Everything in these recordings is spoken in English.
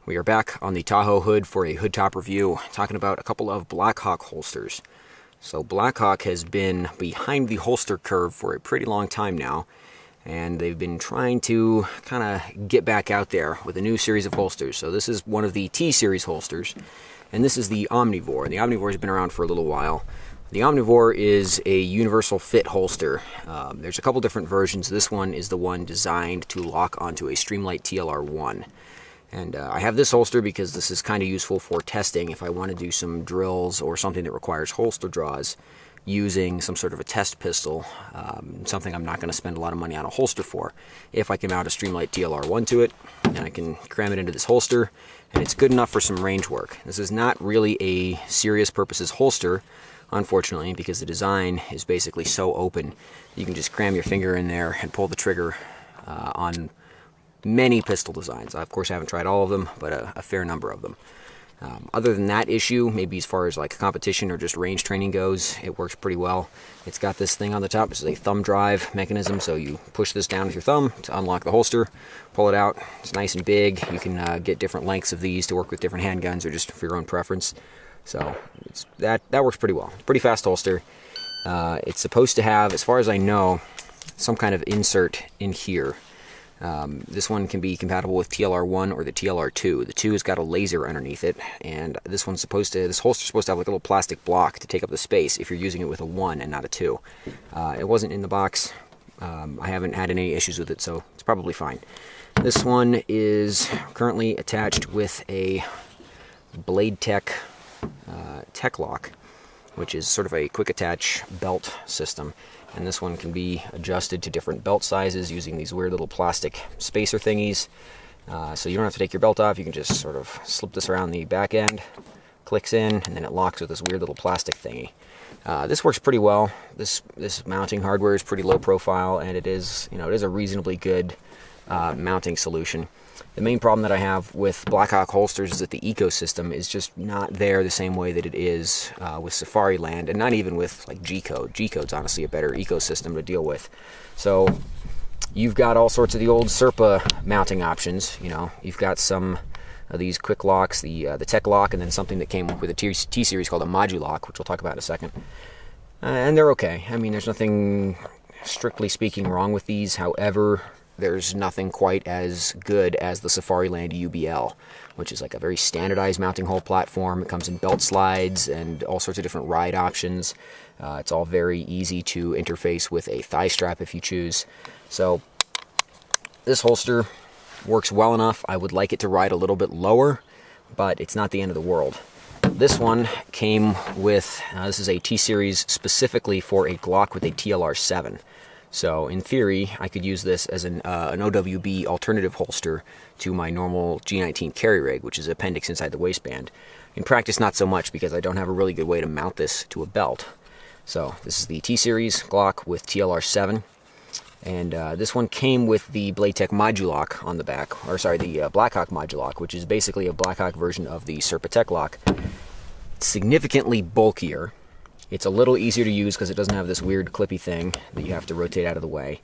We are back on the Tahoe hood for a Hoodtop review, talking about a couple of Blackhawk holsters. So Blackhawk has been behind the holster curve for a pretty long time now, and they've been trying to kind of get back out there with a new series of holsters. So this is one of the T-Series holsters, and this is the Omnivore. The Omnivore has been around for a little while. The Omnivore is a universal fit holster. There's a couple different versions. This one is the one designed to lock onto a Streamlight TLR-1. And I have this holster because this is kind of useful for testing if I want to do some drills or something that requires holster draws using some sort of a test pistol, something I'm not going to spend a lot of money on a holster for. If I can mount a Streamlight TLR-1 to it, and I can cram it into this holster, and it's good enough for some range work. This is not really a serious purposes holster, unfortunately, because the design is basically so open. You can just cram your finger in there and pull the trigger on many pistol designs. I, of course, haven't tried all of them, but a fair number of them. Other than that issue, maybe as far as like competition or just range training goes, it works pretty well. It's got this thing on the top. This is a thumb drive mechanism, so you push this down with your thumb to unlock the holster, pull it out. It's nice and big. You can get different lengths of these to work with different handguns or just for your own preference. So that works pretty well. Pretty fast holster. It's supposed to have, as far as I know, some kind of insert in here. This one can be compatible with TLR-1 or the TLR-2. The 2 has got a laser underneath it, and this holster's supposed to have like a little plastic block to take up the space if you're using it with a 1 and not a 2. It wasn't in the box. I haven't had any issues with it, so it's probably fine. This one is currently attached with a Blade Tech Tech Lock, which is sort of a quick attach belt system. And this one can be adjusted to different belt sizes using these weird little plastic spacer thingies. So you don't have to take your belt off. You can just sort of slip this around the back end, clicks in, and then it locks with this weird little plastic thingy. This works pretty well. This mounting hardware is pretty low profile, and it is a reasonably good mounting solution. The main problem that I have with Blackhawk holsters is that the ecosystem is just not there the same way that it is with Safariland, and not even with like G-Code. G-Code's honestly a better ecosystem to deal with. So you've got all sorts of the old Serpa mounting options. You've got some of these quick locks, the Tech Lock, and then something that came with a T-Series called a Modulock, which we'll talk about in a second. And they're okay. I mean, there's nothing strictly speaking wrong with these. However, there's nothing quite as good as the Safariland UBL, which is like a very standardized mounting hole platform. It comes in belt slides and all sorts of different ride options. It's all very easy to interface with a thigh strap if you choose. So this holster works well enough. I would like it to ride a little bit lower, but it's not the end of the world. This one came with, this is a T-Series specifically for a Glock with a TLR-7. So in theory, I could use this as an OWB alternative holster to my normal G19 carry rig, which is appendix inside the waistband. In practice, not so much because I don't have a really good way to mount this to a belt. So this is the T-Series Glock with TLR-7. And this one came with the Blade Tech Modulock on the back, or sorry, the Blackhawk Modulock, which is basically a Blackhawk version of the Serpa Tech Lock. It's significantly bulkier. It's a little easier to use because it doesn't have this weird clippy thing that you have to rotate out of the way.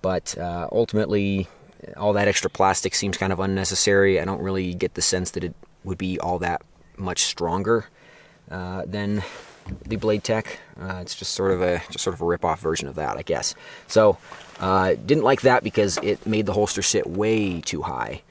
But ultimately, all that extra plastic seems kind of unnecessary. I don't really get the sense that it would be all that much stronger than the Blade Tech. It's just sort of a rip-off version of that, I guess. So didn't like that because it made the holster sit way too high.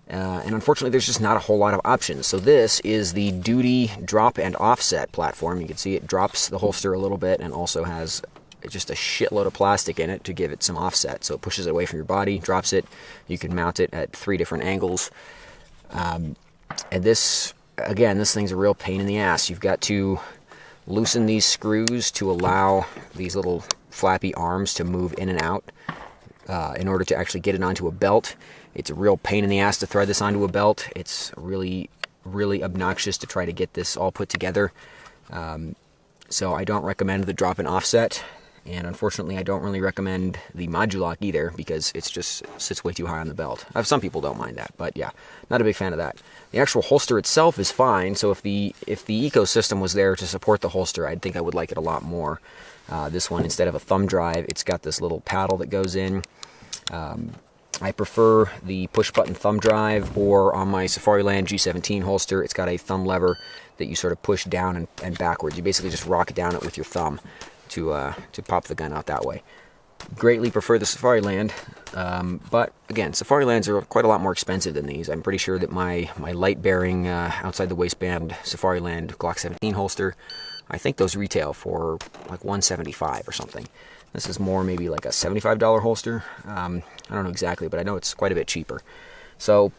And unfortunately, there's just not a whole lot of options. So this is the Duty drop and offset platform. You can see it drops the holster a little bit and also has just a shitload of plastic in it to give it some offset. So it pushes it away from your body, drops it. You can mount it at 3 different angles. And this, again, this thing's a real pain in the ass. You've got to loosen these screws to allow these little flappy arms to move in and out in order to actually get it onto a belt. It's a real pain in the ass to thread this onto a belt. It's really, really obnoxious to try to get this all put together. So I don't recommend the drop and offset. And unfortunately, I don't really recommend the Modulock either because it just sits way too high on the belt. Some people don't mind that, but yeah, not a big fan of that. The actual holster itself is fine. So if the ecosystem was there to support the holster, I'd think I would like it a lot more. This one, instead of a thumb drive, it's got this little paddle that goes in. I prefer the push-button thumb drive, or on my Safariland G17 holster, it's got a thumb lever that you sort of push down and backwards. You basically just rock it down it with your thumb to pop the gun out that way. Greatly prefer the Safariland, but again, Safarilands are quite a lot more expensive than these. I'm pretty sure that my light-bearing outside the waistband Safariland Glock 17 holster, I think those retail for like $175 or something. This is more maybe like a $75 holster. I don't know exactly, but I know it's quite a bit cheaper. So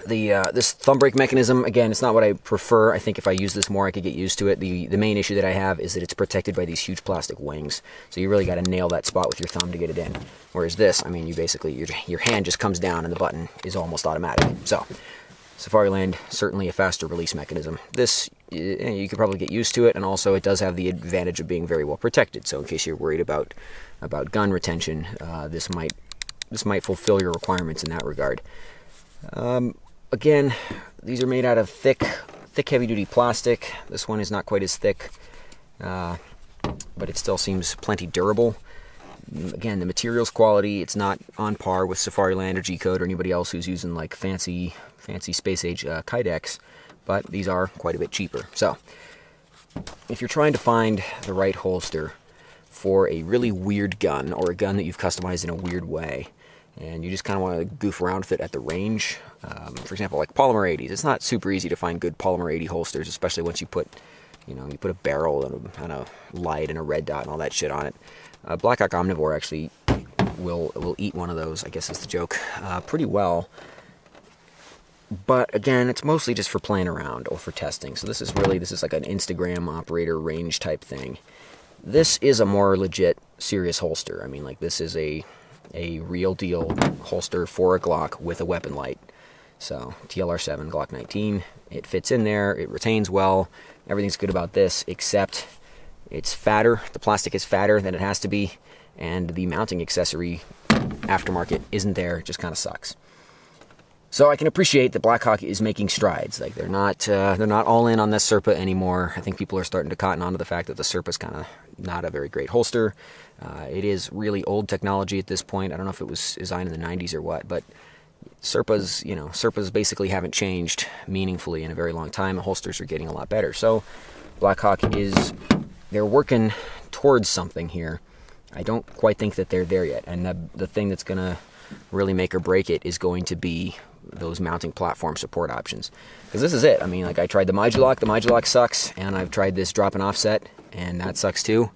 this thumb brake mechanism, again, it's not what I prefer. I think if I use this more, I could get used to it. The main issue that I have is that it's protected by these huge plastic wings. So you really got to nail that spot with your thumb to get it in. Whereas this, I mean, you basically, your hand just comes down and the button is almost automatic. So Safariland, certainly a faster release mechanism. This, you could probably get used to it, and also it does have the advantage of being very well protected. So in case you're worried about gun retention, this might fulfill your requirements in that regard. Again, these are made out of thick heavy-duty plastic. This one is not quite as thick, but it still seems plenty durable. Again, the materials quality, it's not on par with Safariland or G-Code or anybody else who's using like fancy space-age Kydex, but these are quite a bit cheaper. So, if you're trying to find the right holster for a really weird gun, or a gun that you've customized in a weird way, and you just kind of want to goof around with it at the range, for example, like polymer 80s. It's not super easy to find good polymer 80 holsters, especially once you put a barrel and a light and a red dot and all that shit on it. Blackhawk Omnivore actually will eat one of those, I guess is the joke, pretty well. But again, it's mostly just for playing around or for testing. So this is like an Instagram operator range type thing. This is a more legit, serious holster. I mean, like, this is a real deal holster for a Glock with a weapon light. So TLR-7 Glock 19, it fits in there, it retains well, everything's good about this, except it's fatter. The plastic is fatter than it has to be, and the mounting accessory aftermarket isn't there. It just kind of sucks. So I can appreciate that Blackhawk is making strides. Like, they're not all in on this Serpa anymore. I think people are starting to cotton on to the fact that the Serpa's kind of not a very great holster. It is really old technology at this point. I don't know if it was designed in the 90s or what, but Serpas basically haven't changed meaningfully in a very long time. The holsters are getting a lot better. So Blackhawk they're working towards something here. I don't quite think that they're there yet. And the thing that's going to really make or break it is going to be those mounting platform support options. Because this is it. I mean, like, I tried the Modulock. The Modulock sucks. And I've tried this drop and offset, and that sucks too.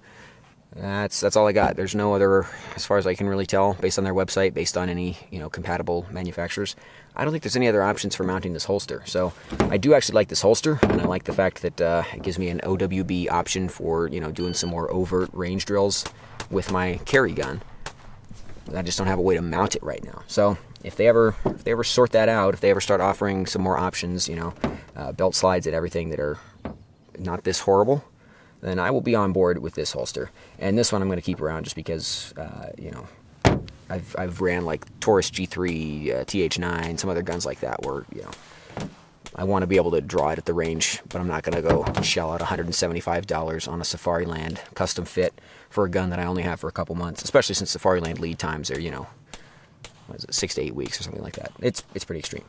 That's all I got. There's no other, as far as I can really tell, based on their website, based on any compatible manufacturers. I don't think there's any other options for mounting this holster. So I do actually like this holster, and I like the fact that it gives me an OWB option for doing some more overt range drills with my carry gun. I just don't have a way to mount it right now. So if they ever sort that out, if they ever start offering some more options, belt slides and everything that are not this horrible, then I will be on board with this holster. And this one I'm going to keep around just because, I've ran like Taurus G3, TH9, some other guns like that where, I want to be able to draw it at the range, but I'm not going to go shell out $175 on a Safariland custom fit for a gun that I only have for a couple months, especially since Safariland lead times are, 6 to 8 weeks or something like that. It's pretty extreme.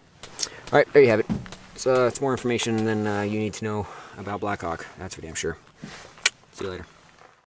All right, there you have it. So it's more information than you need to know about Blackhawk. That's for damn sure. See you later.